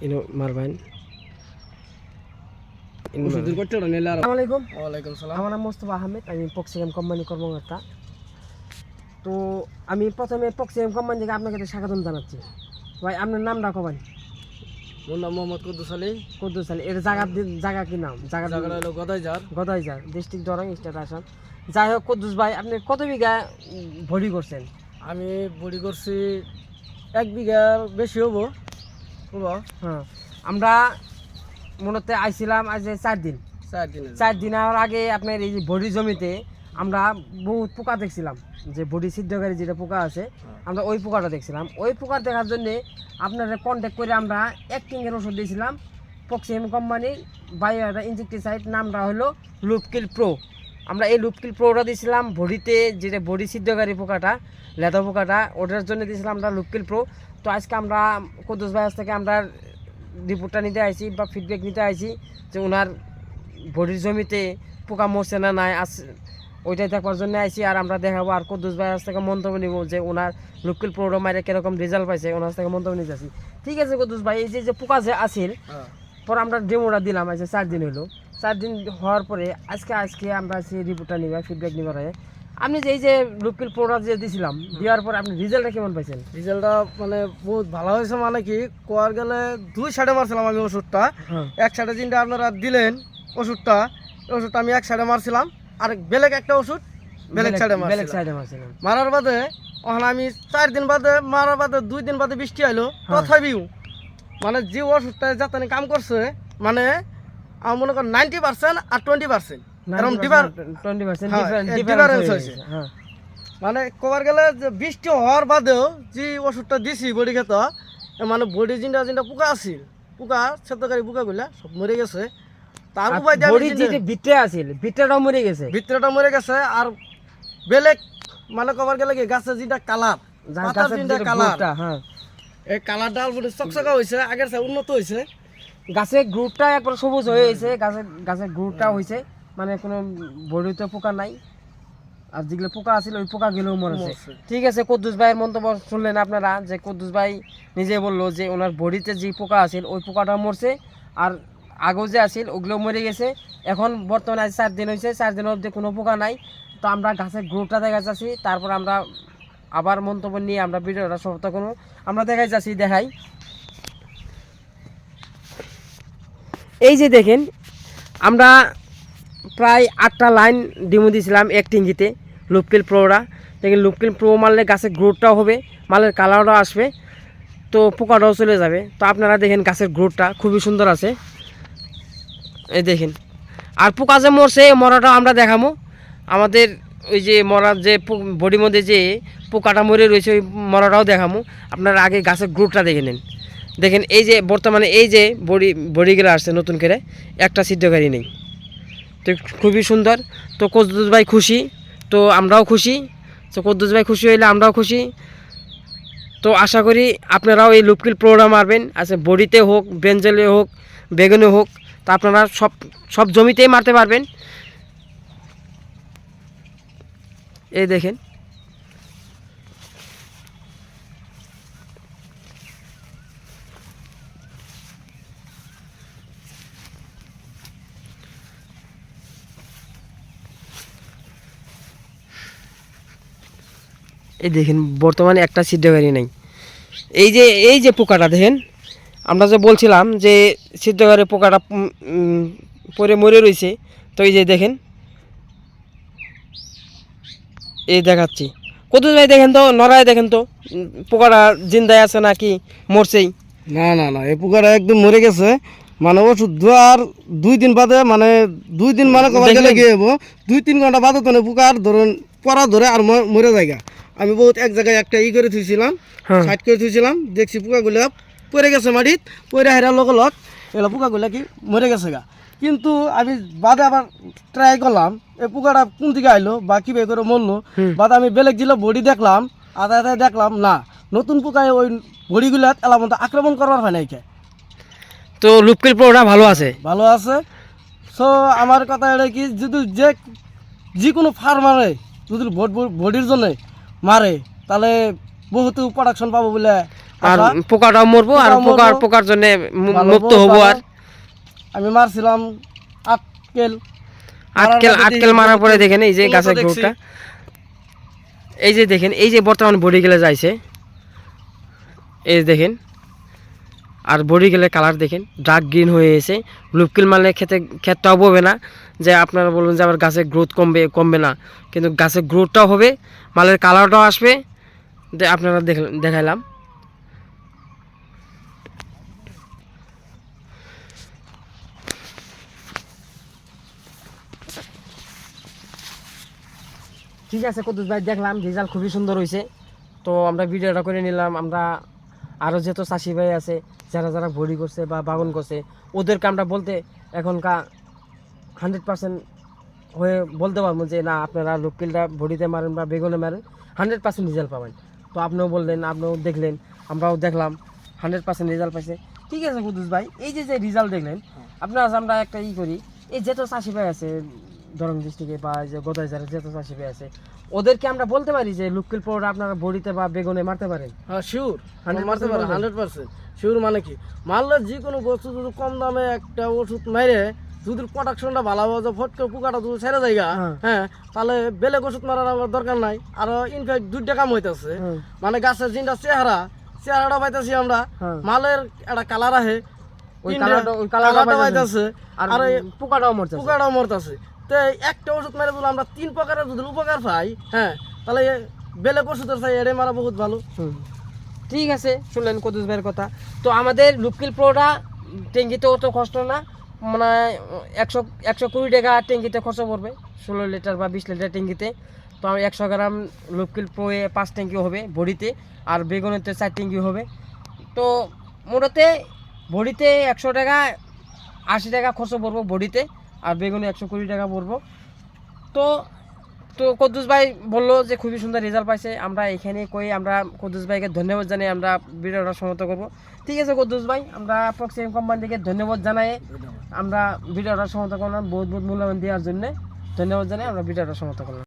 ইনো মারবেন আমার নাম মোস্তফা আহমেদ, আমি পক্সিএম কোম্পানি কর্মকর্তা। তো আমি প্রথমে পক্সিএম কোম্পানি থেকে আপনাকে স্বাগতম জানাচ্ছি। ভাই আপনার নামটা কবেন? মোর নাম মোহাম্মদ কুদ্দুস আলী। কুদ্দুস আলী। এর জায়গা কি নাম? জায়গাটা হলো গদাইজার, ডিস্ট্রিক্ট দরং, স্টেট আসাম। যাই হোক কুদ্দুস ভাই, আপনি কত বিঘা ভরি করছেন? আমি বড়ি করছি 1 বিঘার বেশি হবো। হ্যাঁ, আমরা মূলত আইছিলাম আজ 4 দিন। 4 দিনের আগে আপনার এই যে বড়ি জমিতে আমরা বহুত পোকা দেখছিলাম, যে বডি সিদ্ধকারী যেটা পোকা আছে, আমরা ওই পোকাটা দেখছিলাম। ওই পোকা দেখার জন্যে আপনারা কন্ট্যাক্ট করে আমরা অ্যাক্টিংয়ের ওষুধ দিয়েছিলাম পক্সিএম কোম্পানির বায়ো একটা ইনসেক্টিসাইড, নামটা হলো লুপকিল প্রো। আমরা এই লুপকিল প্রোটা দিয়েছিলাম বডিতে, যেটা বডি সিদ্ধকারী পোকাটা, লেদা পোকাটা, ওটার জন্য দিয়েছিলাম আমরা লুপকিল প্রো। তো আজকে আমরা কুদ্দুস ভাই থেকে আমরা রিপোর্টটা নিতে আইছি বা ফিডব্যাক নিতে আইছি যে ওনার বডির জমিতে পোকা মরছে না নাই আছে, ওইটাই দেখবার জন্য আইছি। আর আমরা দেখাবো আর কুদ্দুস ভাই থেকে মন্তব্য নিব যে ওনার লুপকিল প্রোটা মারে কীরকম রেজাল্ট পাইছে, ওনার থেকে মন্তব্য নিতে আসি। ঠিক আছে কুদ্দুস ভাই, এই যে পোকা যে আসিল, পরে আমরা ডেমোটা দিলাম, আজকে 4 দিন হলো। 4 দিন হওয়ার পরে আজকে আমরা সেই রিপোর্টটা নিবা, ফিডব্যাক নিবার। আপনি যে এই যে লুপকিল প্রোটা যে দিয়েছিলাম, দেওয়ার পর আপনি রেজাল্টটা কেমন পাইছেন? রেজাল্টটা মানে বহুত ভালো হয়েছে। মানে কি কোয়ার গেলে 2 সাইডে মারছিলাম আমি ওষুধটা। এক সাইডে যেটা আপনারা দিলেন ওষুধটা আমি এক সাইডে মারছিলাম, আর বেলেগ একটা ওষুধ বেলেগ সাইডে মারছিলাম। মারার বাদে ওখানে আমি 4 দিন বাদে মারার বাদে 2 দিন বাদে বৃষ্টি আইলো, তথাপিও মানে যে ওষুধটা যাতে কাম করছে, মানে আমার মনে করেন 90% আর 20% ডিফারেন্স হয়েছে। মানে কবার গেলে যে বৃষ্টি হওয়ার বাদেও যে ওষুধটা দিছি বডি খেত, মানে বডি যেটা পোকা আছিল, পোকা সেতকারী পোকাগুলা সব মরে গেছে। তার উপায় ভিতরেটাও মরে গেছে। আর বেলেগ মানে কবার গেলে কি গাছের যেটা কালার, এই কালারটা চকচকা হয়েছে, আগের চেয়ে উন্নত হয়েছে। গাছের গ্রুপটা একবার সবুজ হয়ে গেছে, গাছের গ্রুপটা হয়েছে, মানে কোনো বডিতে পোকা নাই। আর যেগুলো পোকা আছিল ওই পোকা গেলেও মরেছে। ঠিক আছে, কুদ্দুস ভাইয়ের মন্তব্য শুনলেন আপনারা, যে কুদ্দুস ভাই নিজে বললো যে ওনার বডিতে যে পোকা আছিল ওই পোকাটা মরছে, আর আগেও যে আছিল ওগুলো মরে গেছে। এখন বর্তমানে আজ 4 দিন হয়েছে, 4 দিনের অবধি কোনো পোকা নাই। তো আমরা গাছের গ্রুপটা দেখা যাচ্ছি, তারপর আমরা আবার মন্তব্য নিয়ে আমরা ভিডিওটা সমাপ্ত করবো। আমরা দেখাই এই যে দেখেন, আমরা প্রায় 8টা লাইন ডিমো দিয়েছিলাম এক টিঙ্গিতে লুপকিল প্রোরা। দেখেন লুপকিল প্রো মারলে গাছের গ্রোথটাও হবে, মালের কালারটাও আসবে, তো পোকাটাও চলে যাবে। তো আপনারা দেখেন গাছের গ্রোথটা খুবই সুন্দর আছে, এই দেখেন। আর পোকা যে মরছে, মরাটাও আমরা দেখাবো। আমাদের ওই যে মরার যে বডির মধ্যে যে পোকাটা মরে রয়েছে ওই মরাটাও দেখাবো। আপনারা আগে গাছের গ্রোথটা দেখে নেন। দেখেন এই যে বর্তমানে এই যে বডিগুলো আসছে নতুন করে, একটা সিদ্ধকারী নেই, তো খুবই সুন্দর। তো কুদ্দুস ভাই খুশি, তো আমরাও খুশি। তো কুদ্দুস ভাই খুশি হইলে আমরাও খুশি। তো আশা করি আপনারাও এই লুপকিল প্রোগ্রাম মারবেন, আচ্ছা বডিতে হোক, বেঞ্জলে হোক, বেগুনে হোক, তা আপনারা সব জমিতেই মারতে পারবেন। এই দেখেন, বর্তমানে একটা সিদ্ধকারী নেই। এই যে পোকাটা দেখেন, আমরা যে বলছিলাম যে সিদ্ধকারী পোকাটা পরে মরে রয়েছে, তো এই যে দেখেন, এই দেখাচ্ছি। কুদ্দুস ভাই দেখেন তো, নড়ায় দেখেন তো পোকাটা জিন্দায় আছে নাকি মরছেই? না এই পোকাটা একদম মরে গেছে। মানে ওষুধ দেওয়ার 2 দিন বাদে, মানে 2 দিন মানে কবার গেলে গিয়ে যাবো 2-3 ঘন্টা বাদে তো পোকার ধরুন পরা ধরে আর মরে যায়। আমি বহুত এক জায়গায় একটা করে থুইছিলাম, সাইড করে থুইছিলাম, দেখছি পোকাগুলো পড়ে গেছে মাটিত, পরে হেরার লগ এগুলো পোকাগুলো কি মরে গেছে গা। কিন্তু আমি বাদে আবার ট্রাই করলাম এই পোকাটা কোন দিকে আইলো বা কীভাবে করে মরলো। বাদে আমি বেলেগ জিলা বডি দেখলাম, আদায় দেখলাম না, নতুন পোকায় ওই বডিগুলাত এলাম আক্রমণ করবার হয় নাই। তো লুপকিল প্রোটা ভালো আছে। সো আমার কথা এটা কি, যদি যে কোনো ফার্মারে যদি বডির জন্য মারে, তাহলে বহুত প্রোডাকশন পাবো বলে আর আশা পোকাটাও মরবো আর পোকাও মরবো, পোকার জন্য ভালো মুক্ত হবো, হবো। তারপর আর আমি মারছিলাম আটকেল আটকেল মারার পরে দেখেন এই যে গাছের গ্রোথটা, এই যে দেখেন এই যে বর্তমান বডি গেলে যাইছে, এই যে দেখেন, আর বডি গেলে কালার দেখেন ডার্ক গ্রিন হয়ে এসে। লুপকিল মারলে ক্ষেতটাও ববে না, যে আপনারা বলবেন যে আবার গাছের গ্রোথ কমবে না, কিন্তু গাছের গ্রোথটাও হবে, মালের কালারটাও আসবে। আপনারা দেখাইলাম। ঠিক আছে কুদ্দুস ভাই, দেখলাম রেজাল্ট খুবই সুন্দর হয়েছে। তো আমরা ভিডিওটা করে নিলাম। আমরা আরও যত চাষি ভাই আছে যারা যারা ভরি করছে বা বাগান করছে, ওদেরকে আমরা বলতে এখনকার 100% হয়ে বলতে পারবো যে না, আপনারা লোককিলটা ভরিতে মারেন বা বেগুনে মারেন, 100% রেজাল্ট পাবেন। তো আপনিও বললেন, আপনিও দেখলেন, আমরাও দেখলাম 100% রেজাল্ট পাইছে। ঠিক আছে কুদ্দুস ভাই, এই যে যে রেজাল্ট দেখলেন আপনারা, আমরা একটা করি, এই যত চাষি ভাই আছে দরং ডিস্ট্রিক্টে বা যে গোদাইজারে যত চাষি ভাই আছে, ওদেরকে আমরা বলতে পারি যে লুকিল পাউডার আপনারা বড়িতে বা বেগুনে মারতে পারেন। হ্যাঁ শিওর, 100% মারতে পারে, 100% শিওর। মানে কি, মারলে যে কোনো বস্তু যদি কম দামে একটা ওষুধ মেরে যদি প্রোডাকশনটা ভালো হয়, ফটকে পোকাটা যদি ছেড়ে যায়, হ্যাঁ, তাহলে বেলেগ ওষুধ মারার আমার দরকার নাই। আর ইনফ্যাক্ট 2টা কাম হইতেছে, মানে গাছের যেটা চেহারাটা পাইতেছি আমরা, মালের একটা কালার আহে, ওই কালারটা পাইতেছে, আর পোকাটাও মরতেছে। তো একটা ওষুধ মেরে যদি আমরা 3 প্রকারের যদি উপকার পাই, হ্যাঁ, তাহলে বেলেগ ওষুধের চাই এড়ে মারা বহুত ভালো। ঠিক আছে, শুনলেন কুদ্দুস ভাইয়ের কথা। তো আমাদের লুকিল প্রোটা ট্যাঙ্কিতে অত কষ্ট না, মানে 120 টাকা ট্যাঙ্কিতে খরচ পড়বে, 16 লিটার বা 20 লিটার ট্যাঙ্কিতে। তো 100 গ্রাম লুকিল প্রোয়ে 5 ট্যাঙ্কি হবে বড়িতে, আর বেগুনেতে 4 ট্যাঙ্কি হবে। তো মোটাতে বড়িতে 100 টাকা 80 টাকা খরচ পড়বো বড়িতে, আর বেগুনে 120 টাকা পড়বো। তো তো কুদ্দুস ভাই বললো যে খুবই সুন্দর রেজাল্ট পাইছে। আমরা এখানে আমরা কুদ্দুস ভাইকে ধন্যবাদ জানাই, আমরা ভিডিওটা সমাপ্ত করবো। ঠিক আছে কুদ্দুস ভাই, আমরা প্রক্সিম কোম্পানি থেকে ধন্যবাদ জানাই, আমরা ভিডিওটা সমাপ্ত করলাম। বহুত বহুত মূল্যবান দেওয়ার জন্য ধন্যবাদ জানাই, আমরা ভিডিওটা সমাপ্ত করলাম।